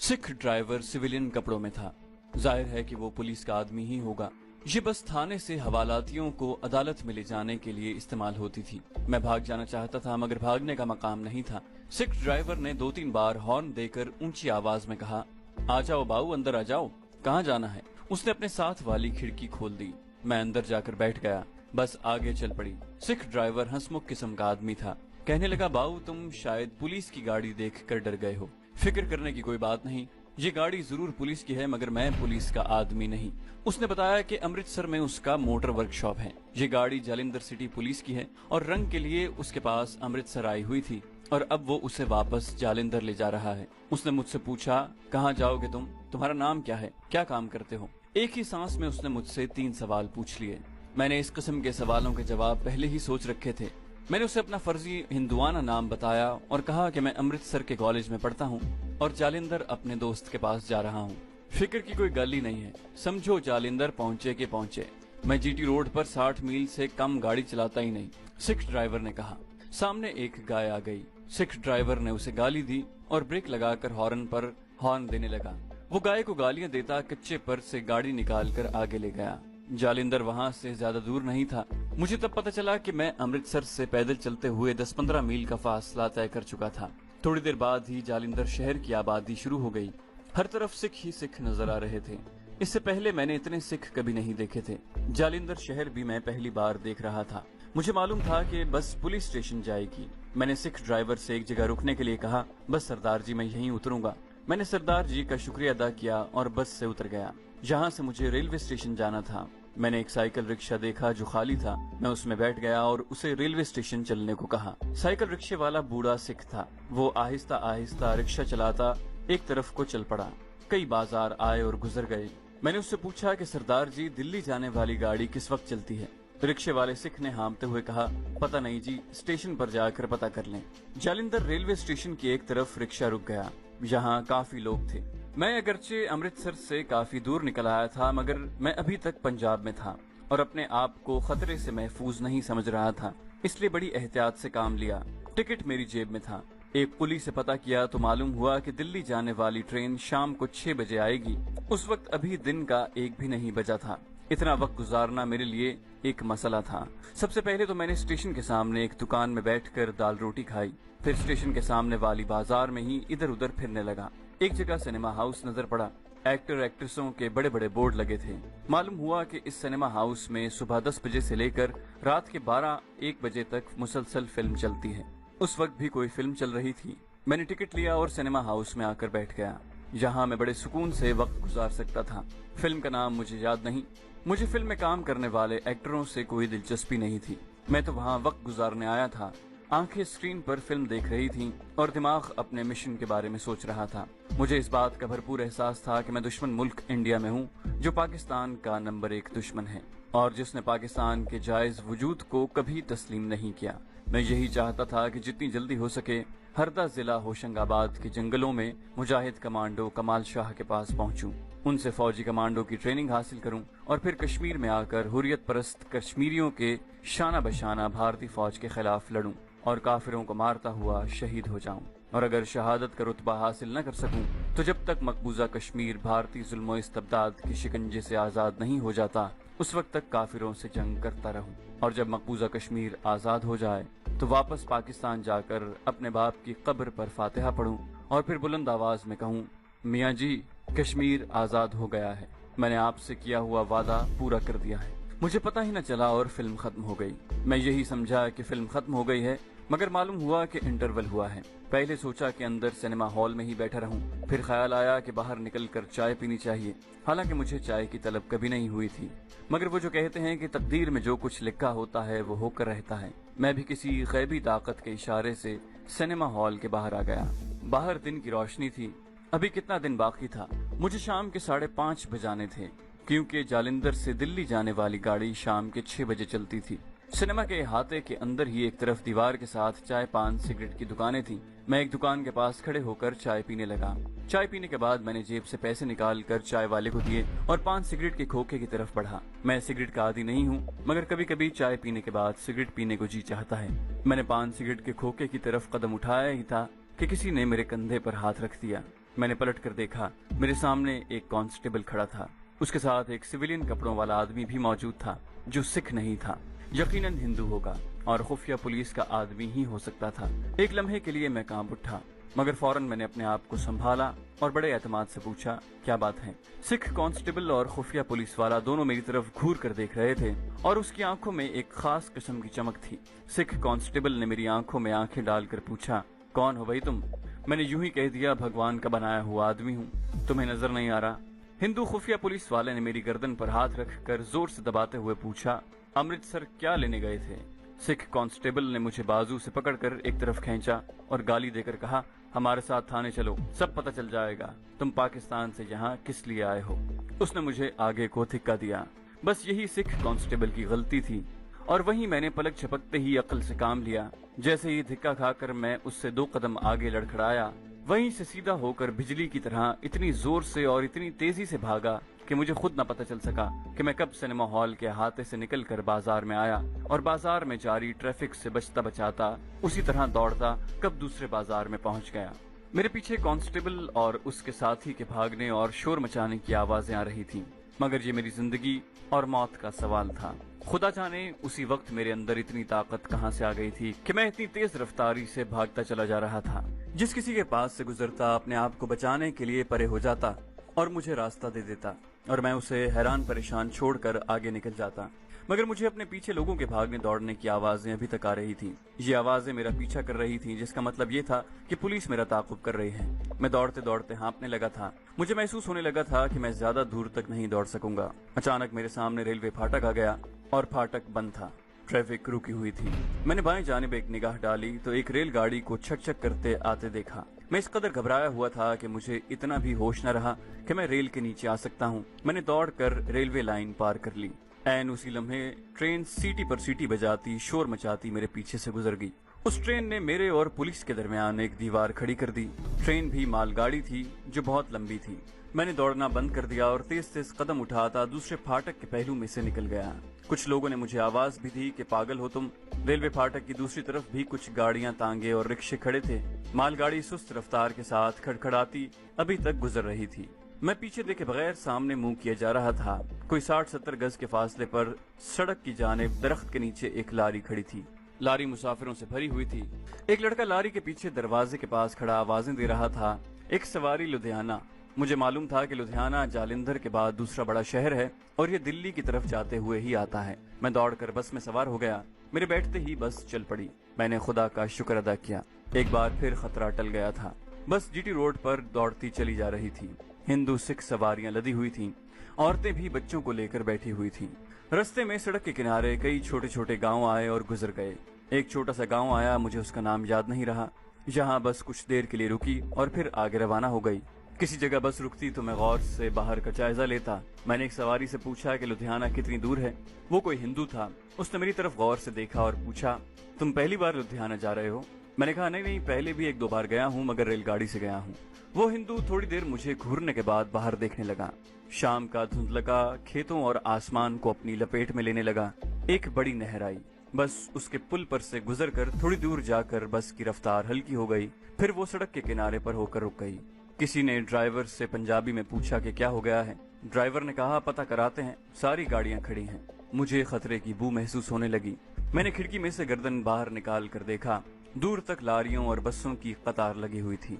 Sikh driver civilian कपड़ों में था। जाहिर है कि वो पुलिस का आदमी ही होगा। ये बस थाने से हवालातियों को अदालत में ले जाने के लिए इस्तेमाल होती थी। मैं भाग जाना चाहता था मगर भागने का मकाम नहीं था। सिख ड्राइवर ने 2-3 बार हॉर्न देकर ऊंची आवाज में कहा, आ जाओ बाऊ, अंदर आ जाओ। कहाँ जाना है? उसने अपने साथ वाली खिड़की खोल दी। मैं अंदर जाकर बैठ गया। बस आगे चल पड़ी। सिख ड्राइवर हंसमुख किस्म का आदमी था। कहने लगा, बाऊ तुम शायद पुलिस की गाड़ी देख कर डर गए हो। फिक्र करने की कोई बात नहीं, ये गाड़ी जरूर पुलिस की है मगर मैं पुलिस का आदमी नहीं। उसने बताया कि अमृतसर में उसका मोटर वर्कशॉप है। ये गाड़ी जालिंधर सिटी पुलिस की है और रंग के लिए उसके पास अमृतसर आई हुई थी और अब वो उसे वापस जालिंधर ले जा रहा है। उसने मुझसे पूछा, कहाँ जाओगे तुम? तुम्हारा नाम क्या है? क्या काम करते हो? एक ही सांस में उसने मुझसे 3 सवाल पूछ लिए। मैंने इस किस्म के सवालों के जवाब पहले ही सोच रखे थे। मैंने उसे अपना फर्जी हिंदुआना नाम बताया और कहा कि मैं अमृतसर के कॉलेज में पढ़ता हूँ और जालिंधर अपने दोस्त के पास जा रहा हूँ। फिक्र की कोई गल ही नहीं है, समझो जालिंधर पहुँचे के पहुँचे। मैं जीटी रोड पर 60 मील से कम गाड़ी चलाता ही नहीं, सिख ड्राइवर ने कहा। सामने एक गाय आ गई। सिख ड्राइवर ने उसे गाली दी और ब्रेक लगाकर हॉर्न पर हॉर्न देने लगा। वो गाय को गालियां देता कच्चे पर से गाड़ी निकाल कर आगे ले गया। जालिंधर वहाँ से ज्यादा दूर नहीं था। मुझे तब पता चला कि मैं अमृतसर से पैदल चलते हुए 10-15 मील का फासला तय कर चुका था। थोड़ी देर बाद ही जालिंधर शहर की आबादी शुरू हो गई। हर तरफ सिख ही सिख नजर आ रहे थे। इससे पहले मैंने इतने सिख कभी नहीं देखे थे। जालिंधर शहर भी मैं पहली बार देख रहा था। मुझे मालूम था कि बस पुलिस स्टेशन जाएगी। मैंने सिख ड्राइवर से एक जगह रुकने के लिए कहा, बस सरदार जी मैं यहीं उतरूंगा। मैंने सरदार जी का शुक्रिया अदा किया और बस से उतर गया। जहाँ से मुझे रेलवे स्टेशन जाना था। मैंने एक साइकिल रिक्शा देखा जो खाली था। मैं उसमें बैठ गया और उसे रेलवे स्टेशन चलने को कहा। साइकिल रिक्शे वाला बूढ़ा सिख था। वो आहिस्ता आहिस्ता रिक्शा चलाता एक तरफ को चल पड़ा। कई बाजार आए और गुजर गए। मैंने उससे पूछा कि सरदार जी दिल्ली जाने वाली गाड़ी किस वक्त चलती है? रिक्शे वाले सिख ने हाँफते हुए कहा, पता नहीं जी, स्टेशन पर जाकर पता कर लें। जालिंधर रेलवे स्टेशन की एक तरफ रिक्शा रुक गया। यहाँ काफी लोग थे। मैं अगरचे अमृतसर से काफी दूर निकल आया था मगर मैं अभी तक पंजाब में था और अपने आप को खतरे से महफूज नहीं समझ रहा था, इसलिए बड़ी एहतियात से काम लिया। टिकट मेरी जेब में था। एक पुलिस से पता किया तो मालूम हुआ कि दिल्ली जाने वाली ट्रेन शाम को 6 बजे आएगी। उस वक्त अभी दिन का 1 भी नहीं बजा था। इतना वक्त गुजारना मेरे लिए एक मसला था। सबसे पहले तो मैंने स्टेशन के सामने एक दुकान में बैठकर दाल रोटी खाई। फिर स्टेशन के सामने वाली बाजार में ही इधर उधर फिरने लगा। एक जगह सिनेमा हाउस नजर पड़ा। एक्टर एक्ट्रेसों के बड़े बड़े बोर्ड लगे थे। मालूम हुआ कि इस सिनेमा हाउस में सुबह 10 बजे से लेकर रात के 12-1 बजे तक मुसलसल फिल्म चलती है। उस वक्त भी कोई फिल्म चल रही थी। मैंने टिकट लिया और सिनेमा हाउस में आकर बैठ गया। यहाँ मैं बड़े सुकून से वक्त गुजार सकता था। फिल्म का नाम मुझे याद नहीं। मुझे फिल्म में काम करने वाले एक्टरों से कोई दिलचस्पी नहीं थी। मैं तो वहाँ वक्त गुजारने आया था। आंखें स्क्रीन पर फिल्म देख रही थीं और दिमाग अपने मिशन के बारे में सोच रहा था। मुझे इस बात का भरपूर एहसास था कि मैं दुश्मन मुल्क इंडिया में हूँ, जो पाकिस्तान का नंबर 1 दुश्मन है और जिसने पाकिस्तान के जायज वजूद को कभी तस्लीम नहीं किया। मैं यही चाहता था कि जितनी जल्दी हो सके हरदा जिला होशंगाबाद के जंगलों में मुजाहिद कमांडो कमाल शाह के पास पहुंचूं, उनसे फौजी कमांडो की ट्रेनिंग हासिल करूं और फिर कश्मीर में आकर हुर्रियत परस्त कश्मीरियों के शाना बशाना भारतीय फौज के खिलाफ लड़ूं और काफिरों को मारता हुआ शहीद हो जाऊं। और अगर शहादत का रुतबा हासिल न कर सकूं तो जब तक मकबूजा कश्मीर भारतीय जुल्म इस्तबदाद के शिकंजे से आजाद नहीं हो जाता उस वक्त तक काफिरों से जंग करता रहूं। और जब मकबूजा कश्मीर आजाद हो जाए तो वापस पाकिस्तान जाकर अपने बाप की कब्र पर फातिहा पढ़ूं और फिर बुलंद आवाज में कहूं, मियाँ जी कश्मीर आजाद हो गया है, मैंने आपसे किया हुआ वादा पूरा कर दिया है। मुझे पता ही न चला और फिल्म खत्म हो गई। मैं यही समझा कि फिल्म खत्म हो गई है मगर मालूम हुआ कि इंटरवल हुआ है। पहले सोचा कि अंदर सिनेमा हॉल में ही बैठा रहूं, फिर ख्याल आया कि बाहर निकलकर चाय पीनी चाहिए। हालांकि मुझे चाय की तलब कभी नहीं हुई थी मगर वो जो कहते हैं कि तकदीर में जो कुछ लिखा होता है वो होकर रहता है, मैं भी किसी गैबी ताकत के इशारे से सिनेमा हॉल के बाहर आ गया। बाहर दिन की रोशनी थी। अभी कितना दिन बाकी था? मुझे शाम के 5:30 बजाने थे क्योंकि जालिंधर से दिल्ली जाने वाली गाड़ी शाम के 6 बजे चलती थी। सिनेमा के अहाते के अंदर ही एक तरफ दीवार के साथ चाय पान सिगरेट की दुकानें थी। मैं एक दुकान के पास खड़े होकर चाय पीने लगा। चाय पीने के बाद मैंने जेब से पैसे निकाल कर चाय वाले को दिए और पान सिगरेट के खोखे की तरफ बढ़ा। मैं सिगरेट का आदी नहीं हूँ मगर कभी कभी चाय पीने के बाद सिगरेट पीने को जी चाहता है। मैंने पान सिगरेट के खोखे की तरफ कदम उठाया ही था कि किसी ने मेरे कंधे पर हाथ रख दिया। मैंने पलट कर देखा, मेरे सामने एक कांस्टेबल खड़ा था। उसके साथ एक सिविलियन कपड़ों वाला आदमी भी मौजूद था, जो सिख नहीं था, यकीनन हिंदू होगा और खुफिया पुलिस का आदमी ही हो सकता था। एक लम्हे के लिए मैं कांप उठा, मगर फौरन मैंने अपने आप को संभाला और बड़े एतमाद से पूछा, क्या बात है? सिख कांस्टेबल और खुफिया पुलिस वाला दोनों मेरी तरफ घूर कर देख रहे थे और उसकी आंखों में एक खास किस्म की चमक थी। सिख कांस्टेबल ने मेरी आंखों में आंखें डालकर पूछा, कौन हो भाई तुम? मैंने यूं ही कह दिया, भगवान का बनाया हुआ आदमी हूँ, तुम्हें नजर नहीं आ रहा? हिंदू खुफिया पुलिस वाले ने मेरी गर्दन पर हाथ रखकर जोर से दबाते हुए पूछा, अमृतसर क्या लेने गए थे? सिख कांस्टेबल ने मुझे बाजू से पकड़कर एक तरफ खींचा और गाली देकर कहा, हमारे साथ थाने चलो, सब पता चल जाएगा तुम पाकिस्तान से यहाँ किस लिए आए हो। उसने मुझे आगे को धिक्का दिया। बस यही सिख कांस्टेबल की गलती थी और वहीं मैंने पलक झपकते ही अक्ल से काम लिया। जैसे ही धिक्का खाकर मैं उससे 2 कदम आगे लड़खड़ाया, वहीं से सीधा होकर बिजली की तरह इतनी जोर से और इतनी तेजी से भागा कि मुझे खुद न पता चल सका कि मैं कब सिनेमा हॉल के अहाते से निकलकर बाजार में आया और बाजार में जारी ट्रैफिक से बचता बचाता उसी तरह दौड़ता कब दूसरे बाजार में पहुंच गया। मेरे पीछे कांस्टेबल और उसके साथी के भागने और शोर मचाने की आवाजें आ रही थीं, मगर ये मेरी जिंदगी और मौत का सवाल था। खुदा जाने उसी वक्त मेरे अंदर इतनी ताकत कहां से आ गई थी कि मैं इतनी तेज रफ्तारी से भागता चला जा रहा था। जिस किसी के पास से गुजरता अपने आप को बचाने के लिए परे हो जाता और मुझे रास्ता दे देता और मैं उसे हैरान परेशान छोड़कर आगे निकल जाता। मगर मुझे अपने पीछे लोगों के भागने दौड़ने की आवाजें अभी तक आ रही थी। ये आवाजें मेरा पीछा कर रही थी, जिसका मतलब ये था कि पुलिस मेरा ताक़ुब कर रही है। मैं दौड़ते दौड़ते हाँफने लगा था। मुझे महसूस होने लगा था कि मैं ज्यादा दूर तक नहीं दौड़ सकूंगा। अचानक मेरे सामने रेलवे फाटक आ गया और फाटक बंद था। ट्रैफिक रुकी हुई थी। मैंने बाएं जानिब एक निगाह डाली तो एक रेलगाड़ी को छक छक करते आते देखा। मैं इस कदर घबराया हुआ था कि मुझे इतना भी होश न रहा कि मैं रेल के नीचे आ सकता हूँ। मैंने दौड़कर रेलवे लाइन पार कर ली। ऐन उसी लम्हे ट्रेन सीटी पर सीटी बजाती शोर मचाती मेरे पीछे से गुजर गई। उस ट्रेन ने मेरे और पुलिस के दरमियान एक दीवार खड़ी कर दी। ट्रेन भी मालगाड़ी थी जो बहुत लंबी थी। मैंने दौड़ना बंद कर दिया और तेज तेज कदम उठाता दूसरे फाटक के पहलू में से निकल गया। कुछ लोगों ने मुझे आवाज भी दी कि पागल हो तुम। रेलवे फाटक की दूसरी तरफ भी कुछ गाड़ियां, तांगे और रिक्शे खड़े थे। मालगाड़ी सुस्त रफ्तार के साथ खड़खड़ाती अभी तक गुजर रही थी। मैं पीछे देखे बगैर सामने मुंह किया जा रहा था। कोई 60-70 गज के फासले पर सड़क की जानिब दरख्त के नीचे एक लारी खड़ी थी। लारी मुसाफिरों से भरी हुई थी। एक लड़का लारी के पीछे दरवाजे के पास खड़ा आवाजें दे रहा था। एक सवारी लुधियाना। मुझे मालूम था कि लुधियाना जालंधर के बाद दूसरा बड़ा शहर है और ये दिल्ली की तरफ जाते हुए ही आता है। मैं दौड़कर बस में सवार हो गया। मेरे बैठते ही बस चल पड़ी। मैंने खुदा का शुक्र अदा किया। एक बार फिर खतरा टल गया था। बस जीटी रोड पर दौड़ती चली जा रही थी। हिंदू सिख सवारियां लदी हुई थीं। औरतें भी बच्चों को लेकर बैठी हुई थीं। रस्ते में सड़क के किनारे कई छोटे छोटे गांव आए और गुजर गए। एक छोटा सा गांव आया, मुझे उसका नाम याद नहीं रहा, जहां बस कुछ देर के लिए रुकी और फिर आगे रवाना हो गई। किसी जगह बस रुकती तो मैं गौर से बाहर का जायजा लेता। मैंने एक सवारी से पूछा कि लुधियाना कितनी दूर है। वो कोई हिंदू था। उसने मेरी तरफ गौर से देखा और पूछा, तुम पहली बार लुधियाना जा रहे हो? मैंने कहा, नहीं, पहले भी 1-2 बार गया हूँ, मगर रेलगाड़ी से गया हूँ। वो हिंदू थोड़ी देर मुझे घूरने के बाद बाहर देखने लगा। शाम का धुंधलका खेतों और आसमान को अपनी लपेट में लेने लगा। एक बड़ी नहर आई। बस उसके पुल पर से गुजरकर थोड़ी दूर जाकर बस की रफ्तार हल्की हो गई। फिर वो सड़क के किनारे पर होकर रुक गई। किसी ने ड्राइवर से पंजाबी में पूछा कि क्या हो गया है। ड्राइवर ने कहा, पता कराते हैं, सारी गाड़ियां खड़ी हैं। मुझे खतरे की बू महसूस होने लगी। मैंने खिड़की में से गर्दन बाहर निकाल कर देखा। दूर तक लारियों और बसों की कतार लगी हुई थी।